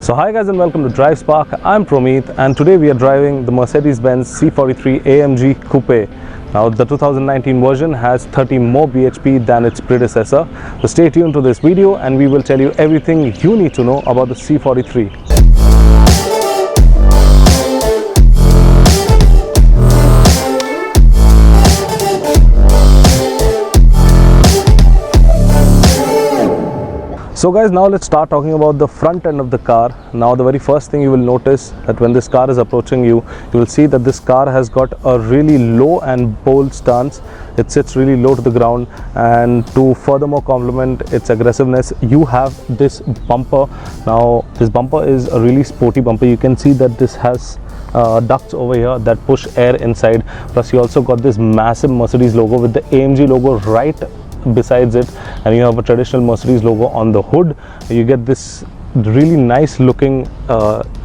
So hi guys and welcome to Drive Spark. I'm Promeet and today we are driving the Mercedes-Benz C43 AMG Coupe. Now the 2019 version has 30 more bhp than its predecessor. So stay tuned to this video and we will tell you everything you need to know about the C43. So guys, now let's start talking about the front end of the car. Now the very first thing you will notice that when this car is approaching you, you will see that this car has got a really low and bold stance. It sits really low to the ground, and to furthermore complement its aggressiveness, you have this bumper. Now this bumper is a really sporty bumper. You can see that this has ducts over here that push air inside. Plus you also got this massive Mercedes logo with the AMG logo right besides it, and you have a traditional Mercedes logo on the hood. You get this really nice looking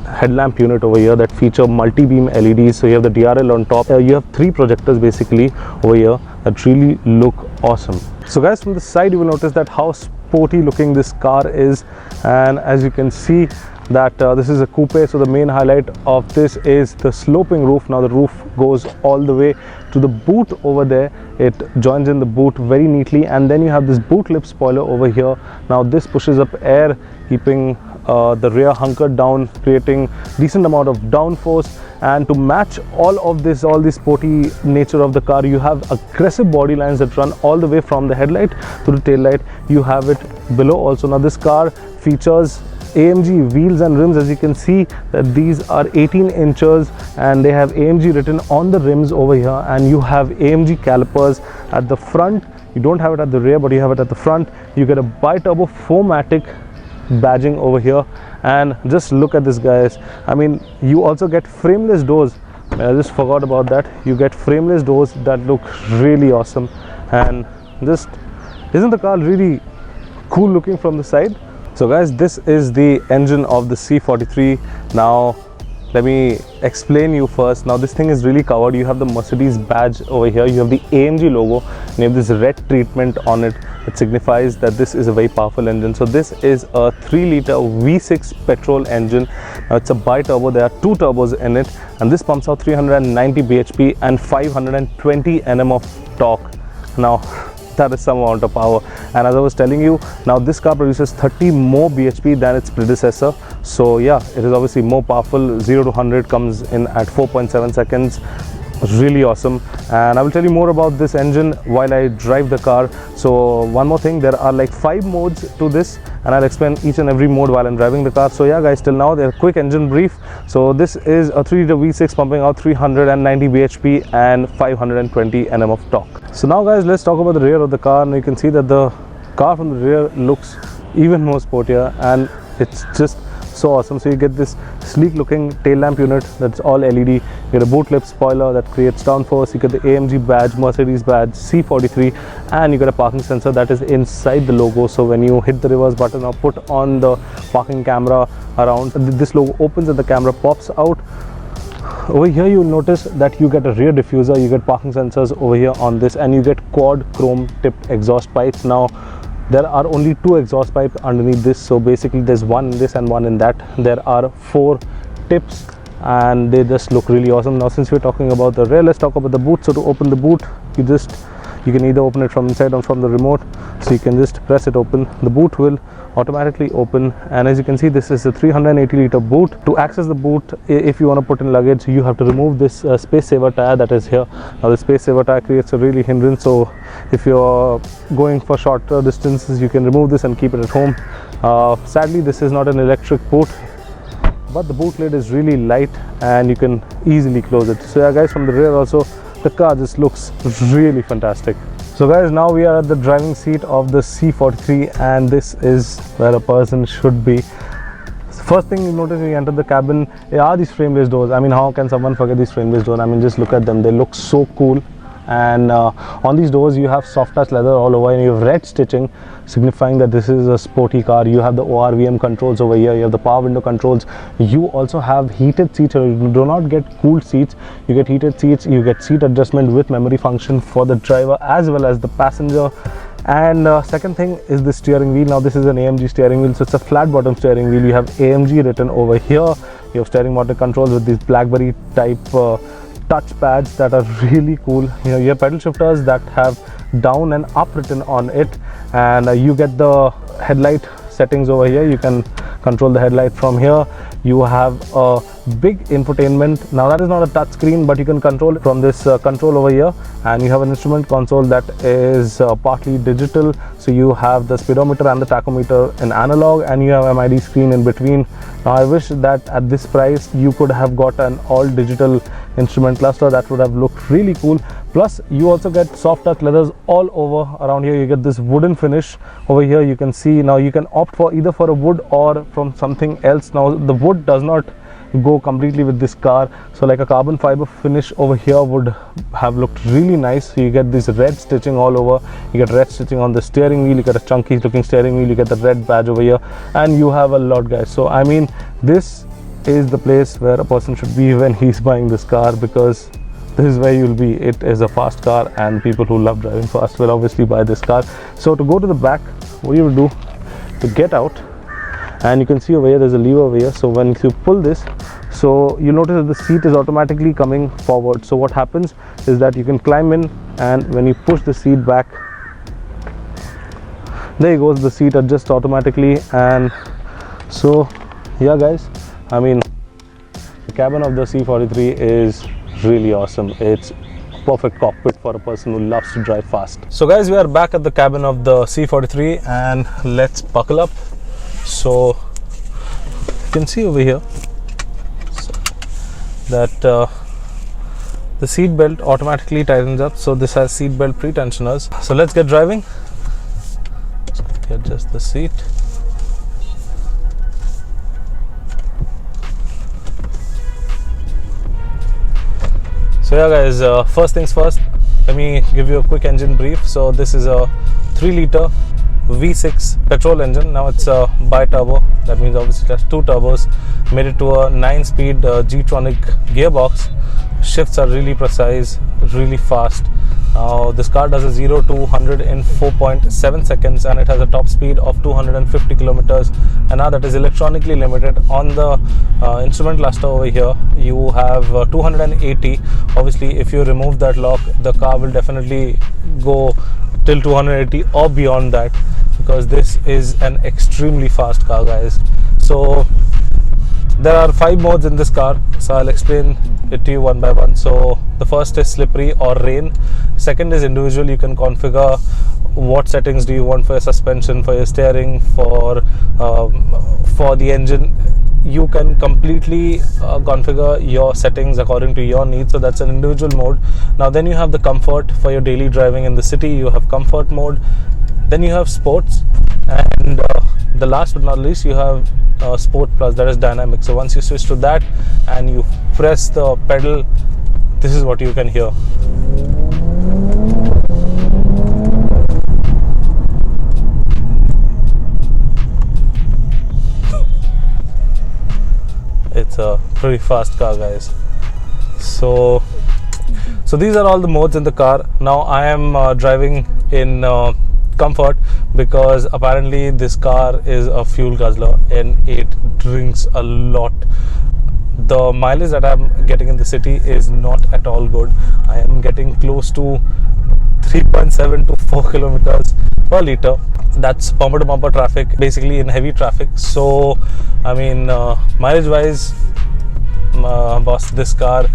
headlamp unit over here that feature multi-beam LEDs. So you have the DRL on top. You have three projectors basically over here that really look awesome. So guys, from the side you will notice that how sporty looking this car is, and as you can see that this is a coupe, so the main highlight of this is the sloping roof. Now the roof goes all the way to the boot over there. It joins in the boot very neatly, and then you have this boot lip spoiler over here. Now this pushes up air, keeping the rear hunkered down, creating decent amount of downforce. And to match all of this, all the sporty nature of the car, you have aggressive body lines that run all the way from the headlight to the tail light. You have it below also. Now this car features AMG wheels and rims. As you can see that these are 18 inches and they have AMG written on the rims over here, and you have AMG calipers at the front. You don't have it at the rear, but you have it at the front. You get a bi-turbo 4matic badging over here, and just look at this guys. I mean, you also get frameless doors. I just forgot about that. You get frameless doors that look really awesome, and just isn't the car really cool looking from the side? So guys, this is the engine of the C43. Now let me explain you first. Now this thing is really covered. You have the Mercedes badge over here, you have the AMG logo, and you have this red treatment on it. It signifies that this is a very powerful engine. So this is a 3-liter V6 petrol engine. Now it's a bi-turbo. There are two turbos in it, and this pumps out 390 bhp and 520 Nm of torque. Now that is some amount of power, and as I was telling you, now this car produces 30 more bhp than its predecessor. So yeah, it is obviously more powerful. 0 to 100 comes in at 4.7 seconds. Really awesome, and I will tell you more about this engine while I drive the car. So one more thing, there are like 5 modes to this, and I'll explain each and every mode while I'm driving the car. So yeah guys, till now, they're quick engine brief. So this is a 3-liter V6 pumping out 390 bhp and 520 Nm of torque. So now guys, let's talk about the rear of the car. Now you can see that the car from the rear looks even more sportier, and it's just so awesome. So you get this sleek looking tail lamp unit that's all LED. You get a boot lip spoiler that creates downforce. You get the AMG badge, Mercedes badge, C43, and you get a parking sensor that is inside the logo. So when you hit the reverse button or put on the parking camera around, this logo opens and the camera pops out. Over here you'll notice that you get a rear diffuser, you get parking sensors over here on this, and you get quad chrome tipped exhaust pipes. Now there are only 2 exhaust pipes underneath this, so basically there's one in this and one in that. There are 4 tips, and they just look really awesome. Now since we're talking about the rear, let's talk about the boot. So to open the boot, you can either open it from inside or from the remote. So you can just press it open. The boot will automatically open, and as you can see, this is a 380-liter boot. To access the boot, if you want to put in luggage, you have to remove this space saver tire that is here. Now the space saver tire creates a really hindrance, so if you're going for shorter distances, you can remove this and keep it at home. Sadly, this is not an electric boot, but the boot lid is really light and you can easily close it. So yeah guys, from the rear also, the car just looks really fantastic. So guys, now we are at the driving seat of the C43, and this is where a person should be. First thing you notice when you enter the cabin are these frameless doors. I mean, how can someone forget these frameless doors? I mean, just look at them. They look so cool. And on these doors you have soft touch leather all over, and you have red stitching signifying that this is a sporty car. You have the ORVM controls over here, you have the power window controls. You also have heated seats. You do not get cooled seats, you get heated seats. You get seat adjustment with memory function for the driver as well as the passenger. And second thing is the steering wheel. Now this is an AMG steering wheel, so it's a flat bottom steering wheel. You have AMG written over here. You have steering motor controls with these BlackBerry type touch pads that are really cool. You have pedal shifters that have down and up written on it, and you get the headlight settings over here. You can control the headlight from here. You have a big infotainment. Now that is not a touch screen, but you can control it from this control over here, and you have an instrument console that is partly digital. So you have the speedometer and the tachometer in analog, and you have MID screen in between. Now I wish that at this price you could have got an all digital instrument cluster. That would have looked really cool. Plus you also get soft touch leathers all over around here. You get this wooden finish over here. You can see now you can opt for either for a wood or from something else. Now the wood does not go completely with this car, so like a carbon fiber finish over here would have looked really nice. So you get this red stitching all over. You get red stitching on the steering wheel. You get a chunky looking steering wheel. You get the red badge over here, and you have a lot, guys. So I mean, this is the place where a person should be when he's buying this car, because this is where you'll be. It is a fast car, and people who love driving fast will obviously buy this car. So to go to the back, what you will do to get out, and you can see over here there's a lever over here. So when you pull this, so you notice that the seat is automatically coming forward. So what happens is that you can climb in, and when you push the seat back, there goes, the seat adjusts automatically. And so yeah guys, I mean, the cabin of the C43 is really awesome. It's perfect cockpit for a person who loves to drive fast. So guys, we are back at the cabin of the C43, and let's buckle up. So you can see over here that the seat belt automatically tightens up. So this has seat belt pre-tensioners. So let's get driving. Adjust the seat. So yeah guys, first things first, let me give you a quick engine brief. So this is a 3-liter V6 petrol engine. Now it's a bi-turbo. That means obviously it has 2 turbos, made it to a 9-speed G-tronic gearbox. Shifts are really precise, really fast. Now this car does a 0 to 100 in 4.7 seconds, and it has a top speed of 250 kilometers. And now that is electronically limited. On the instrument cluster over here, you have 280. Obviously, if you remove that lock, the car will definitely go till 280 or beyond that, because this is an extremely fast car, guys. So there are 5 modes in this car, so I'll explain it to you one by one. So the first is slippery or rain. Second is individual. You can configure what settings do you want for your suspension, for your steering, for the engine. You can completely configure your settings according to your needs. So that's an individual mode. Now then you have the comfort for your daily driving in the city. You have comfort mode. Then you have sports, and the last but not least, you have sport plus, that is dynamic. So once you switch to that and you press the pedal, this is what you can hear. It's a pretty fast car, guys. So these are all the modes in the car. Now I am driving in comfort, because apparently this car is a fuel guzzler and it drinks a lot. The mileage that I'm getting in the city is not at all good. I am getting close to 3.7 to 4 kilometers per liter. That's bumper to bumper traffic, basically in heavy traffic. So I mean, mileage wise, boss, this car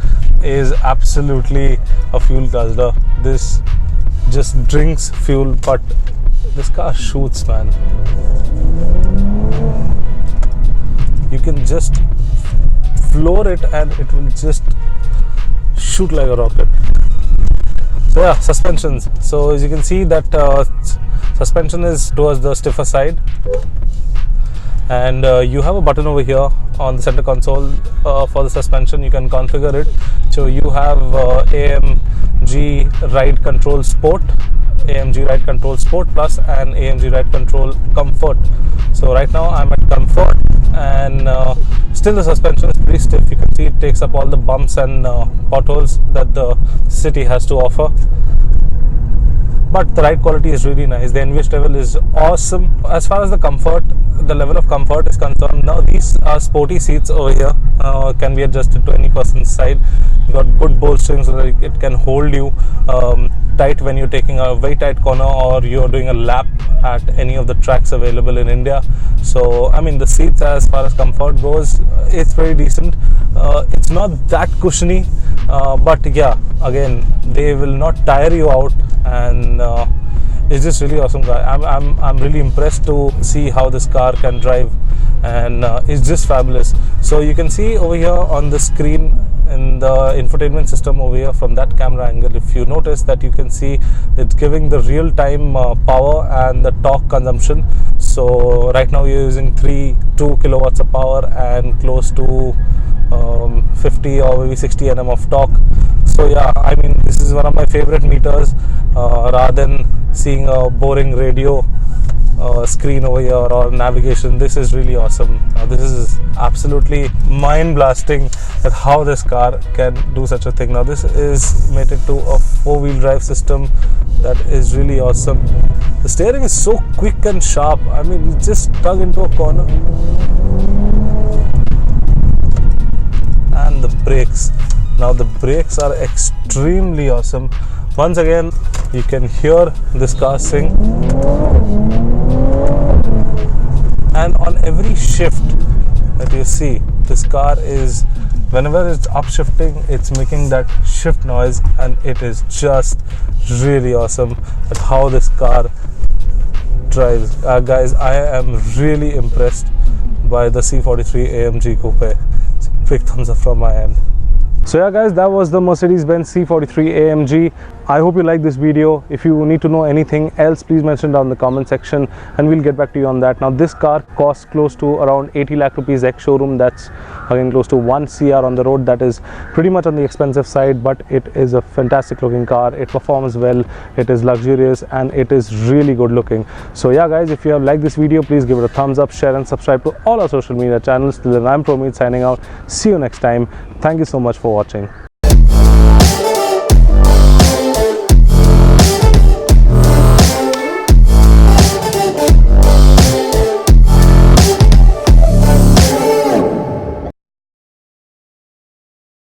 is absolutely a fuel guzzler. This just drinks fuel, but this car shoots, man. You can just floor it and it will just shoot like a rocket. So yeah, suspensions. So as you can see that suspension is towards the stiffer side, and you have a button over here on the center console for the suspension. You can configure it. So you have AMG Ride Control Sport, AMG Ride Control Sport Plus, and AMG Ride Control Comfort. So right now I'm at Comfort, and still the suspension is pretty stiff. You can see it takes up all the bumps and potholes that the city has to offer. but the ride quality is really nice. The NVH level is awesome. As far as the comfort, the level of comfort is concerned, now these sporty seats over here can be adjusted to any person's side. You've got good bolstering so that it can hold you tight when you're taking a very tight corner or you're doing a lap at any of the tracks available in India. So I mean, the seats as far as comfort goes, it's very decent. It's not that cushiony, but yeah, again, they will not tire you out, and it's just really awesome car. I'm really impressed to see how this car can drive, and it's just fabulous. So you can see over here on the screen in the infotainment system over here from that camera angle, if you notice that you can see it's giving the real-time power and the torque consumption. So right now you're using 2 kilowatts of power and close to 50 or maybe 60 Nm of torque. So yeah, I mean, this is one of my favorite meters, rather than seeing a boring radio screen over here or navigation. This is really awesome. This is absolutely mind blasting at how this car can do such a thing. Now this is mated to a 4-wheel drive system that is really awesome. The steering is so quick and sharp. I mean, you just tug into a corner. And the brakes. Now the brakes are extremely awesome. Once again, you can hear this car sing. And on every shift that you see, this car is, whenever it's upshifting, it's making that shift noise, and it is just really awesome at how this car drives. Guys, I am really impressed by the C43 AMG Coupe. It's a big thumbs up from my end. So yeah guys, that was the Mercedes-Benz C43 AMG. I hope you like this video. If you need to know anything else, please mention down in the comment section and we'll get back to you on that. Now this car costs close to around 80 lakh rupees ex-showroom. That's again close to 1 CR on the road. That is pretty much on the expensive side, but it is a fantastic looking car. It performs well, it is luxurious, and it is really good looking. So yeah guys, if you have liked this video, please give it a thumbs up, share and subscribe to all our social media channels. Till then, I'm Promit signing out. See you next time. Thank you so much for watching.